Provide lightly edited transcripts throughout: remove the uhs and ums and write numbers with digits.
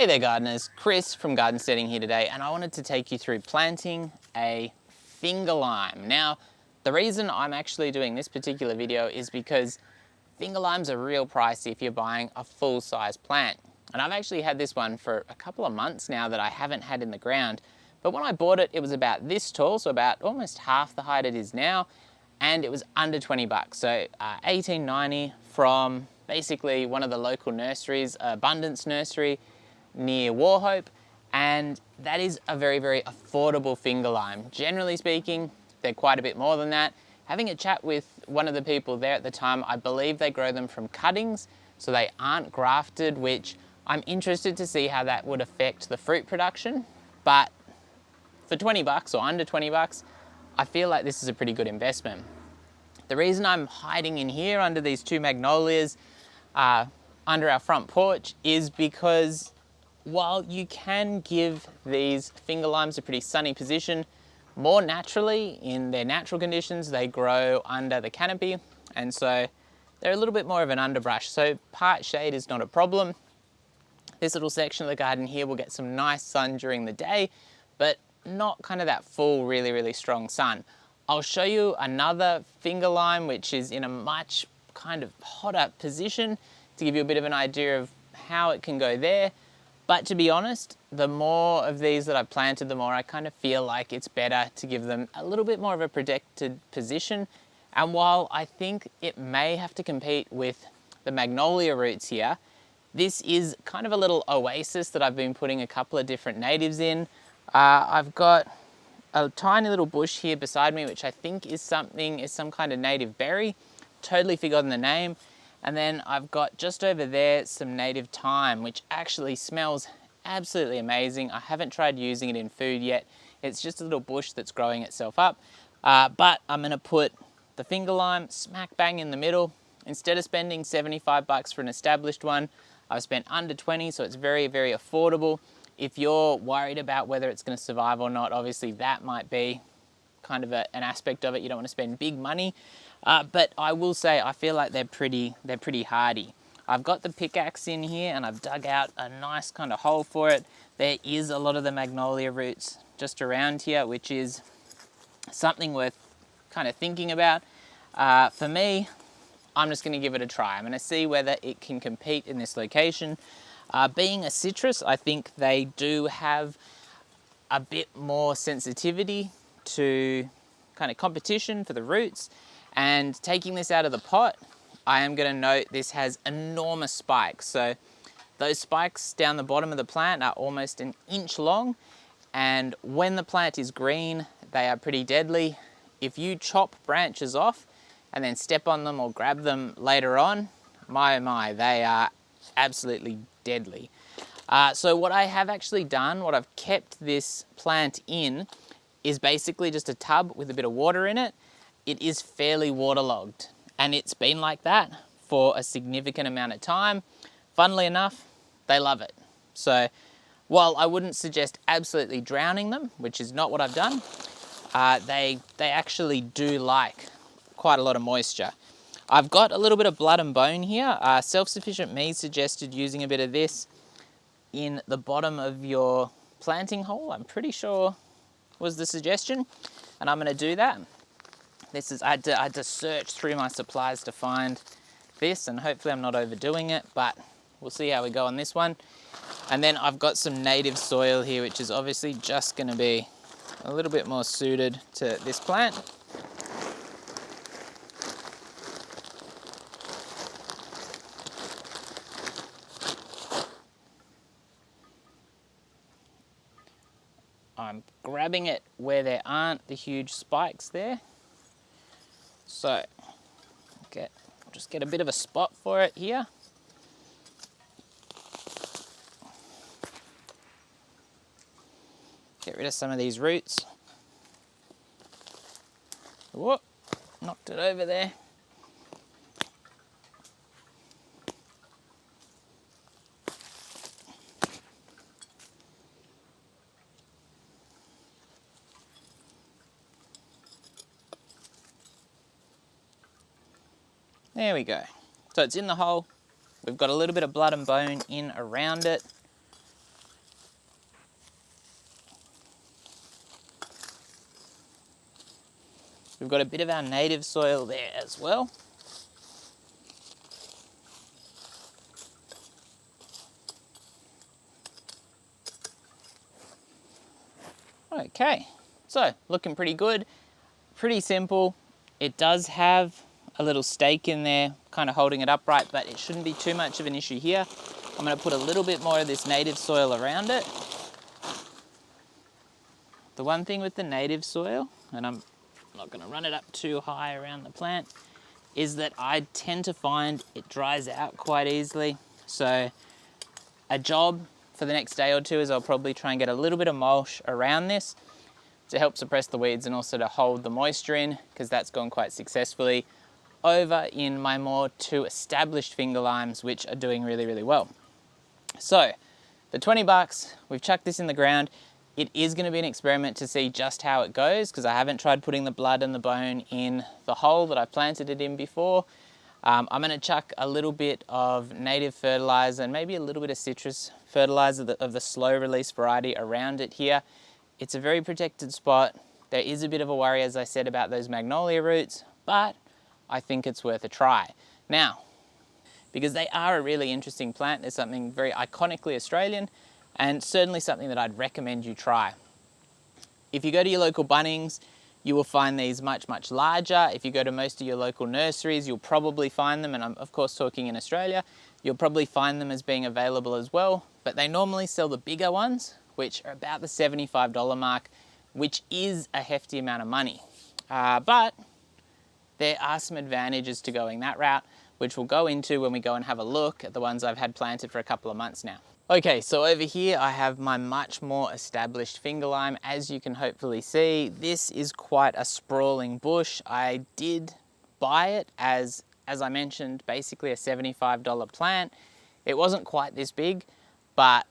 Hey there gardeners, Chris from Garden Setting here today, and I wanted to take you through planting a finger lime. Now, the reason I'm actually doing this particular video is because finger limes are real pricey if you're buying a full-size plant. And I've actually had this one for a couple of months now that I haven't had in the ground. But when I bought it, it was about this tall, so about almost half the height it is now, and it was under 20 bucks. So $18.90 from basically one of the local nurseries, Abundance Nursery, near Wauchope, and that is a very, very affordable finger lime. Generally speaking, they're quite a bit more than that. Having a chat with one of the people there at the time, I believe they grow them from cuttings, so they aren't grafted, which I'm interested to see how that would affect the fruit production. But for 20 bucks or under 20 bucks, I feel like this is a pretty good investment. The reason I'm hiding in here under these two magnolias under our front porch is because while you can give these finger limes a pretty sunny position, more naturally in their natural conditions, they grow under the canopy, and so they're a little bit more of an underbrush. So part shade is not a problem. This little section of the garden here will get some nice sun during the day, but not kind of that full, really, really strong sun. I'll show you another finger lime which is in a much kind of hotter position to give you a bit of an idea of how it can go there. But to be honest, the more of these that I've planted, the more I kind of feel like it's better to give them a little bit more of a protected position. And while I think it may have to compete with the magnolia roots here, this is kind of a little oasis that I've been putting a couple of different natives in. I've got a tiny little bush here beside me, which I think is some kind of native berry. Totally forgotten the name. And then I've got just over there some native thyme, which actually smells absolutely amazing. I haven't tried using it in food yet. It's just a little bush that's growing itself up. But I'm gonna put the finger lime smack bang in the middle. Instead of spending 75 bucks for an established one, I've spent under 20, so it's very, very affordable. If you're worried about whether it's gonna survive or not, obviously that might be kind of an aspect of it. You don't want to spend big money. But I will say I feel like they're pretty hardy. I've got the pickaxe in here and I've dug out a nice kind of hole for it. There is a lot of the magnolia roots just around here, which is something worth kind of thinking about. For me, I'm just going to give it a try. I'm going to see whether it can compete in this location. Being a citrus, I think they do have a bit more sensitivity to kind of competition for the roots. And taking this out of the pot, I am going to note this has enormous spikes. So those spikes down the bottom of the plant are almost an inch long, and when the plant is green, they are pretty deadly. If you chop branches off and then step on them or grab them later on, my oh my, they are absolutely deadly. So what I have actually done, what I've kept this plant in, is basically just a tub with a bit of water in it. It is fairly waterlogged, and it's been like that for a significant amount of time. Funnily enough, they love it. So while I wouldn't suggest absolutely drowning them, which is not what I've done, they actually do like quite a lot of moisture. I've got a little bit of blood and bone here. Self-Sufficient Me suggested using a bit of this in the bottom of your planting hole, I'm pretty sure was the suggestion, and I'm going to do that. This is, I had to search through my supplies to find this, and hopefully I'm not overdoing it, but we'll see how we go on this one. And then I've got some native soil here, which is obviously just going to be a little bit more suited to this plant. I'm grabbing it where there aren't the huge spikes there. So just get a bit of a spot for it here. Get rid of some of these roots. Whoop, knocked it over there. There we go. So it's in the hole. We've got a little bit of blood and bone in around it. We've got a bit of our native soil there as well. Okay, so looking pretty good, pretty simple. It does have a little stake in there, kind of holding it upright, but it shouldn't be too much of an issue here. I'm going to put a little bit more of this native soil around it. The one thing with the native soil, and I'm not going to run it up too high around the plant, is that I tend to find it dries out quite easily. So a job for the next day or two is I'll probably try and get a little bit of mulch around this to help suppress the weeds and also to hold the moisture in, because that's gone quite successfully over in my more two established finger limes, which are doing really, really well. So the 20 bucks, we've chucked this in the ground. It is going to be an experiment to see just how it goes, because I haven't tried putting the blood and the bone in the hole that I planted it in before. I'm going to chuck a little bit of native fertilizer and maybe a little bit of citrus fertilizer of the slow release variety around it here. It's a very protected spot. There is a bit of a worry, as I said, about those magnolia roots, but I think it's worth a try. Now, because they are a really interesting plant, there's something very iconically Australian and certainly something that I'd recommend you try. If you go to your local Bunnings, you will find these much, much larger. If you go to most of your local nurseries, you'll probably find them, and I'm of course talking in Australia, you'll probably find them as being available as well, but they normally sell the bigger ones, which are about the $75 mark, which is a hefty amount of money. But there are some advantages to going that route, which we'll go into when we go and have a look at the ones I've had planted for a couple of months now. Okay, so over here I have my much more established finger lime. As you can hopefully see, this is quite a sprawling bush. I did buy it as I mentioned, basically a $75 plant. It wasn't quite this big, but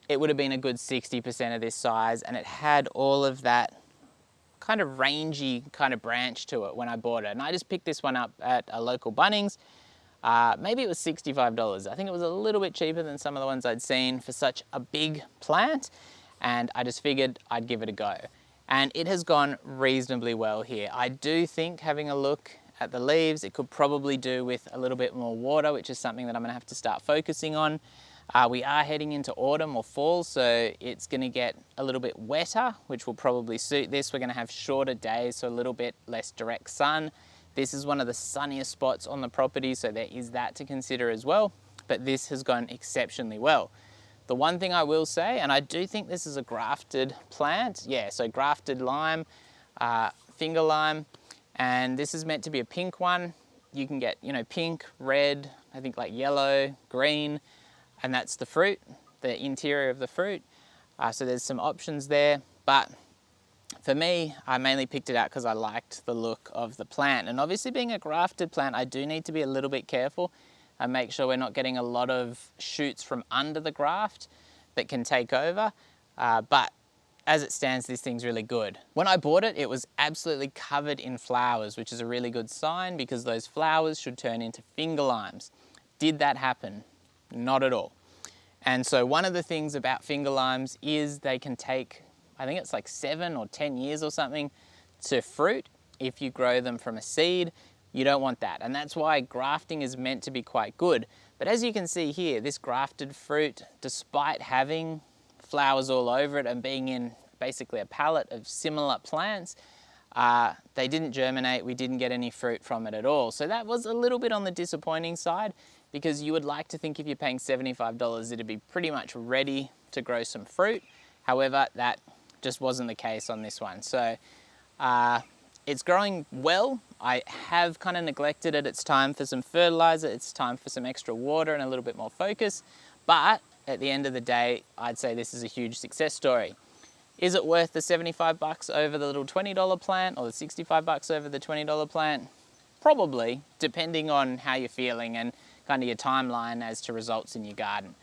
it would have been a good 60% of this size, and it had all of that kind of rangy kind of branch to it when I bought it. And I just picked this one up at a local Bunnings. Maybe it was $65. I think it was a little bit cheaper than some of the ones I'd seen for such a big plant, and I just figured I'd give it a go. And it has gone reasonably well here. I do think, having a look at the leaves, it could probably do with a little bit more water, which is something that I'm gonna have to start focusing on. We are heading into autumn or fall, so it's going to get a little bit wetter, which will probably suit this. We're going to have shorter days, so a little bit less direct sun. This is one of the sunniest spots on the property, so there is that to consider as well, but this has gone exceptionally well. The one thing I will say, and I do think this is a grafted plant, yeah, so grafted lime, finger lime, and this is meant to be a pink one. You can get, you know, pink, red, I think like yellow, green, and that's the fruit, the interior of the fruit. So there's some options there, but for me, I mainly picked it out because I liked the look of the plant. And obviously being a grafted plant, I do need to be a little bit careful and make sure we're not getting a lot of shoots from under the graft that can take over. But as it stands, this thing's really good. When I bought it, it was absolutely covered in flowers, which is a really good sign because those flowers should turn into finger limes. Did that happen? Not at all. And so one of the things about finger limes is they can take, I think it's like 7 or 10 years or something to fruit. If you grow them from a seed, you don't want that. And that's why grafting is meant to be quite good. But as you can see here, this grafted fruit, despite having flowers all over it and being in basically a pallet of similar plants, they didn't germinate. We didn't get any fruit from it at all. So that was a little bit on the disappointing side, because you would like to think if you're paying $75, it'd be pretty much ready to grow some fruit. However, that just wasn't the case on this one. So it's growing well. I have kind of neglected it. It's time for some fertilizer. It's time for some extra water and a little bit more focus. But at the end of the day, I'd say this is a huge success story. Is it worth the 75 bucks over the little $20 plant or the 65 bucks over the $20 plant? Probably, depending on how you're feeling and kind of your timeline as to results in your garden.